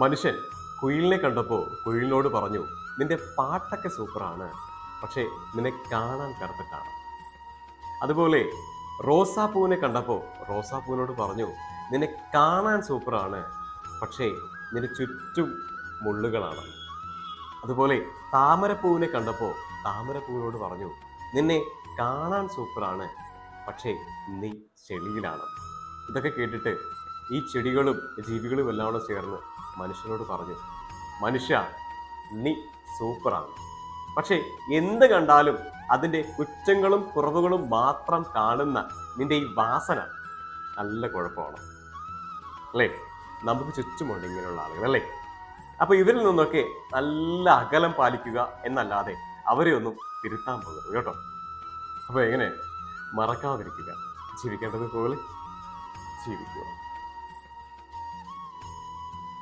മനുഷ്യൻ കുയിലിനെ കണ്ടപ്പോൾ കുയിലിനോട് പറഞ്ഞു, നിന്റെ പാട്ടൊക്കെ സൂപ്പറാണ്, പക്ഷേ നിന്നെ കാണാൻ കറുത്തിട്ടാണ്. അതുപോലെ റോസാപ്പൂവിനെ കണ്ടപ്പോൾ റോസാപ്പൂവിനോട് പറഞ്ഞു, നിന്നെ കാണാൻ സൂപ്പറാണ്, പക്ഷേ നിന്റെ ചുറ്റും മുള്ളുകളാണ്. അതുപോലെ താമരപ്പൂവിനെ കണ്ടപ്പോൾ താമരപ്പൂവിനോട് പറഞ്ഞു, നിന്നെ കാണാൻ സൂപ്പറാണ്, പക്ഷേ നീ ചെളിയിലാണ്. ഇതൊക്കെ കേട്ടിട്ട് ഈ ചെടികളും ജീവികളും എല്ലാം കൂടെ ചേർന്ന് മനുഷ്യനോട് പറഞ്ഞു, മനുഷ്യ, നീ സൂപ്പറാണ്, പക്ഷേ എന്ത് കണ്ടാലും അതിൻ്റെ കുറ്റങ്ങളും കുറവുകളും മാത്രം കാണുന്ന നിന്റെ ഈ വാസന നല്ല കുഴപ്പമാണ് അല്ലേ. നമുക്ക് ചുറ്റുമുണ്ട് ഇങ്ങനെയുള്ള ആളുകൾ അല്ലേ. അപ്പൊ ഇവരിൽ നിന്നൊക്കെ നല്ല അകലം പാലിക്കുക എന്നല്ലാതെ അവരെ ഒന്നും തിരുത്താൻ പോകരുത് കേട്ടോ. അപ്പൊ എങ്ങനെ മറക്കാതിരിക്കുക, ജീവിക്കേണ്ടത് പോലെ ജീവിക്കുക.